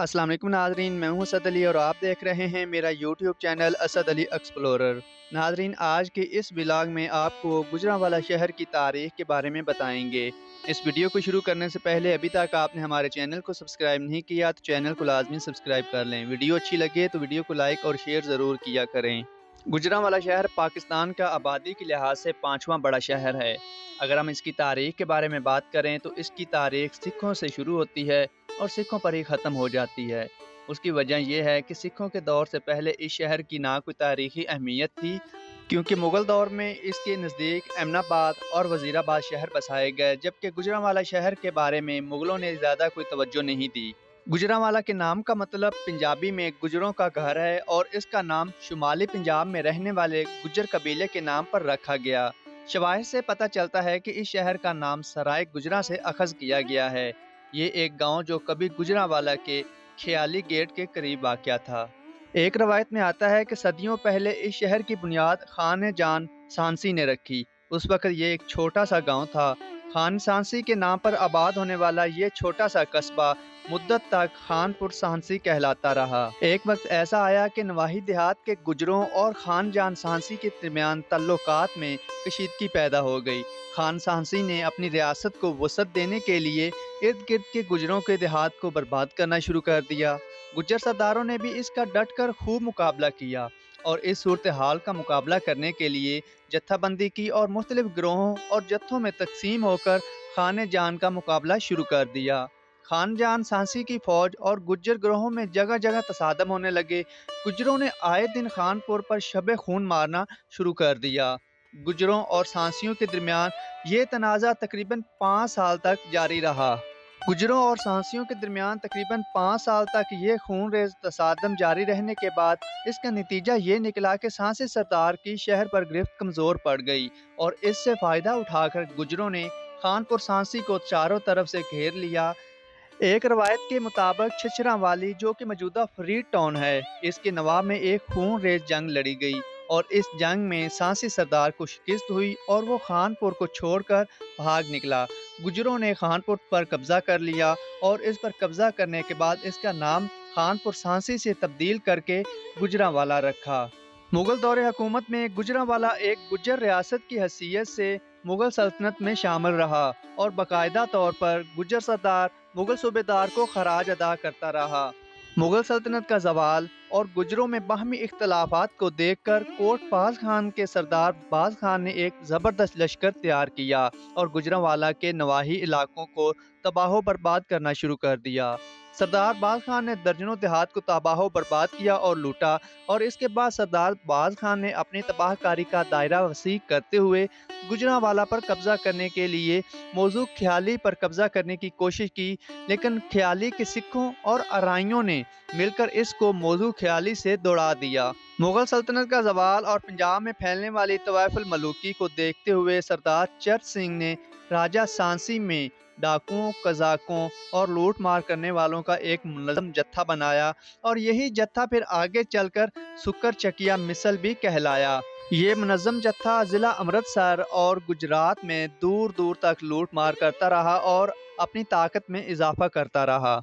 अस्सलाम वालेकुम नाज़रीन, मैं हूं असद अली और आप देख रहे हैं मेरा YouTube channel Asad Ali explorer. नाज़रीन, आज के इस व्लॉग में आपको गुजरांवाला शहर की तारीख़ के बारे में बताएंगे। इस वीडियो को शुरू करने से पहले अभी तक आपने हमारे चैनल को सब्सक्राइब नहीं किया तो चैनल को लाजमी सब्सक्राइब कर लें। वीडियो अच्छी लगे तो वीडियो को लाइक और शेयर ज़रूर किया करें। गुजरांवाला शहर पाकिस्तान का आबादी के लिहाज से 5वां बड़ा शहर है। अगर हम इसकी तारीख़ के बारे में बात करें तो इसकी तारीख़ सिखों से शुरू होती है और सिखों पर ही ख़त्म हो जाती है। उसकी वजह यह है कि सिखों के दौर से पहले इस शहर की ना कोई तारीख़ी अहमियत थी, क्योंकि मुग़ल दौर में इसके नज़दीक एमनाबाद और वज़ीराबाद शहर बसाए गए, जबकि गुजरांवाला शहर के बारे में मुग़लों ने ज़्यादा कोई तवज्जो नहीं दी। गुजरांवाला के नाम का मतलब पंजाबी में गुजरों का घर है और इसका नाम शुमाली पंजाब में रहने वाले गुज्जर कबीले के नाम पर रखा गया। शवाहिद से पता चलता है कि इस शहर का नाम सराय गुजरा से अखज़ किया गया है। ये एक गांव जो कभी गुजरांवाला के ख्याली गेट के करीब वाक़या था। एक रवायत में आता है कि सदियों पहले इस शहर की बुनियाद खान जान सांसी ने रखी। उस वक्त ये एक छोटा सा गांव था। खान सांसी के नाम पर आबाद होने वाला ये छोटा सा कस्बा मुद्दत तक खानपुर सांसी कहलाता रहा। एक वक्त ऐसा आया कि नवाही देहात के गुजरों और खान जान सांसी के दरमियान तल्लुकात में कशीदगी पैदा हो गई। खान सांसी ने अपनी रियासत को वसअत देने के लिए इर्द गिर्द के गुजरों के देहात को बर्बाद करना शुरू कर दिया। गुज्जर सरदारों ने भी इसका डट कर खूब मुकाबला किया और इस सूरत हाल का मुकाबला करने के लिए जत्थाबंदी की और मुख्तलिफ गिरोहों और जत्थों में तकसीम होकर खान जान का मुकाबला शुरू कर दिया। खान जान सांसी की फौज और गुज्जर गिरोहों में जगह जगह तसादम होने लगे। गुज्जरों ने आए दिन खानपुर पर शब खून मारना शुरू कर दिया। गुज्जरों और सांसियों के दरमियान ये तनाज़ा तकरीबन 5 साल तक जारी रहा। गुज्जरों और सांसियों के दरमियान तकरीबन 5 साल तक ये खून रेज तसादम जारी रहने के बाद इसका नतीजा ये निकला कि सांसी सरदार की शहर पर गिरफ्त कमज़ोर पड़ गई और इससे फ़ायदा उठाकर गुज्जरों ने खानपुर सांसी को चारों तरफ से घेर लिया। एक रवायत के मुताबिक छिछरावाली, जो कि मौजूदा फरीद टाउन है, इसके नवाब में एक खून रेज जंग लड़ी गई और इस जंग में सांसी सरदार को शिकस्त हुई और वो खानपुर को छोड़कर भाग निकला। गुजरों ने खानपुर पर कब्जा कर लिया और इस पर कब्जा करने के बाद इसका नाम खानपुर सांसी से तब्दील करके गुजरांवाला रखा। मुग़ल दौर हुकूमत में गुजरांवाला एक गुज्जर रियासत की हैसियत से मुग़ल सल्तनत में शामिल रहा और बाकायदा तौर पर गुज्जर सरदार मुग़ल सूबेदार को खराज अदा करता रहा। मुग़ल सल्तनत का ज़वाल और गुजरों में बाहमी इख्तलाफात को देखकर कोट बाज खान के सरदार बाज खान ने एक ज़बरदस्त लश्कर तैयार किया और गुजरांवाला के नवाही इलाकों को तबाह बर्बाद करना शुरू कर दिया। सरदार बाज खान ने दर्जनों देहात को तबाह बर्बाद किया और लूटा और इसके बाद सरदार बाज खान ने अपनी तबाहकारी का दायरा वसी करते हुए गुजरांवाला पर कब्जा करने के लिए मौजू ख्याली पर कब्जा करने की कोशिश की, लेकिन ख्याली के सिखों और अराइयों ने मिलकर इसको मौजू ख्याली से दौड़ा दिया। मुग़ल सल्तनत का ज़वाल और पंजाब में फैलने वाली तवाइफुल मलूकी को देखते हुए सरदार चर्च सिंह ने राजा सांसी में डाकुओं, कज़ाकों और लूट मार करने वालों का एक मुनज़्ज़म जत्था बनाया और यही जत्था फिर आगे चलकर सुकर चकिया मिसल भी कहलाया। ये मुनज़्ज़म जत्था ज़िला अमृतसर और गुजरात में दूर दूर तक लूट मार करता रहा और अपनी ताकत में इजाफा करता रहा।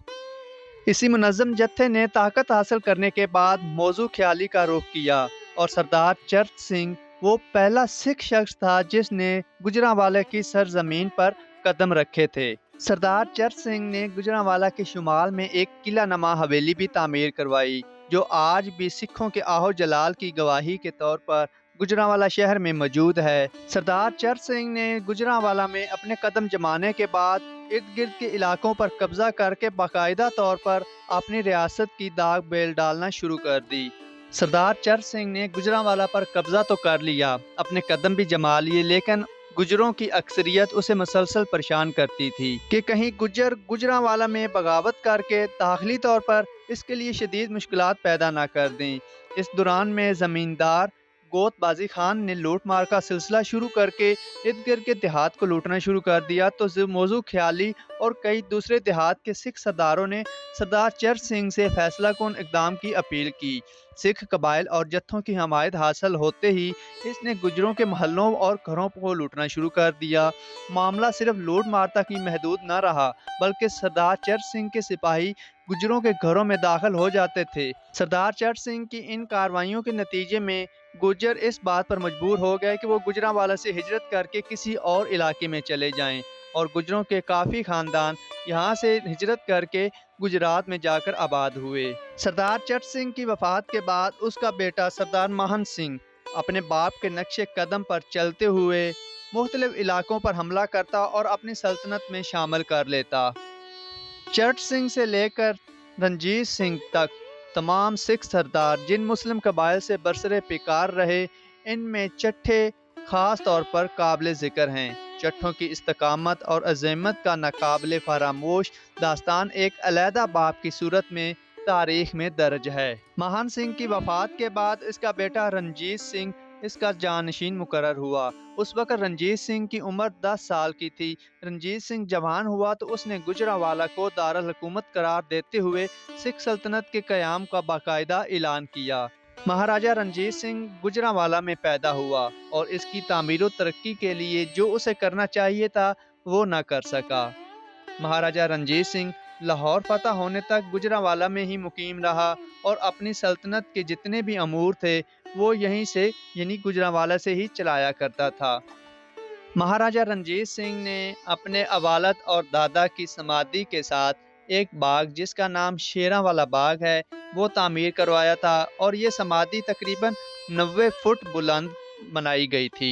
इसी मुनज़्ज़म जत्थे ने ताकत हासिल करने के बाद मौजू ख्याली का रुख किया और सरदार चर्च सिंह वो पहला सिख शख्स था जिसने गुजरांवाला की सरजमीन पर कदम रखे थे। सरदार चर्च सिंह ने गुजरांवाला के शुमाल में एक किला नमा हवेली भी तामीर करवाई, जो आज भी सिखों के आहो जलाल की गवाही के तौर पर गुजरांवाला शहर में मौजूद है। सरदार चर्च सिंह ने गुजरांवाला में अपने कदम जमाने के बाद इर्द गिर्द के इलाकों पर कब्जा करके बाकायदा तौर पर अपनी रियासत की दाग बेल डालना शुरू कर दी। सरदार चर्च सिंह ने गुजरांवाला पर कब्जा तो कर लिया, अपने कदम भी जमा लिए, लेकिन गुजरों की अक्सरियत उसे मुसलसल परेशान करती थी कि कहीं गुजर गुजरांवाला में बगावत करके दाखिली तौर पर इसके लिए शदीद मुश्किलात पैदा ना कर दें। इस दौरान में ज़मींदार गोत बाजी खान ने लूट मार का सिलसिला शुरू करके इर्द गिर्द के देहात को लूटना शुरू कर दिया, तो मौजू ख्याली और कई दूसरे देहात के सिख सरदारों ने सरदार चर्च सिंह से फैसला कौन इकदाम की अपील की। सिख कबाइल और जत्थों की हमायत हासिल होते ही इसने गुजरों के महलों और घरों को लूटना शुरू कर दिया। मामला सिर्फ लूट मार तक ही महदूद न रहा, बल्कि सरदार चर्च सिंह के सिपाही गुजरों के घरों में दाखिल हो जाते थे। सरदार चट सिंह की इन कार्रवाइयों के नतीजे में गुर्जर इस बात पर मजबूर हो गए कि वो गुजरांवाला से हिजरत करके किसी और इलाके में चले जाएं, और गुजरों के काफ़ी ख़ानदान यहाँ से हिजरत करके गुजरात में जाकर आबाद हुए। सरदार चट सिंह की वफ़ात के बाद उसका बेटा सरदार महन सिंह अपने बाप के नक्शे कदम पर चलते हुए मुख्तलिफ इलाकों पर हमला करता और अपनी सल्तनत में शामिल कर लेता। चट सिंह से लेकर रणजीत सिंह तक तमाम सिख सरदार जिन मुस्लिम कबाइल से बरसरे पिकार रहे, इनमें चट्ठे ख़ास तौर पर काबिल ज़िक्र हैं। चट्ठों की इस्तकामत और अज़ीमत का नाकाबिले फरामोश दास्तान एक अलहदा बाब की सूरत में तारीख में दर्ज है। महान सिंह की वफ़ात के बाद इसका बेटा रणजीत सिंह इसका जानशीन मुकर्रर हुआ। उस वक़्त रणजीत सिंह की उम्र 10 साल की थी। रणजीत सिंह जवान हुआ तो उसने गुजरांवाला को दारुल हुकूमत करार देते हुए सिख सल्तनत के क़याम का बाकायदा ऐलान किया। महाराजा रणजीत सिंह गुजरांवाला में पैदा हुआ और इसकी तामीर व तरक्की के लिए जो उसे करना चाहिए था वो न कर सका। महाराजा रणजीत सिंह लाहौर फतह होने तक गुजरांवाला में ही मुकीम रहा और अपनी सल्तनत के जितने भी अमूर थे वो यहीं से यानी गुजरांवाला से ही चलाया करता था। महाराजा रणजीत सिंह ने अपने अवालद और दादा की समाधि के साथ एक बाग जिसका नाम शेरांवाला बाग है वो तामीर करवाया था और ये समाधि तकरीबन 90 फुट बुलंद बनाई गई थी।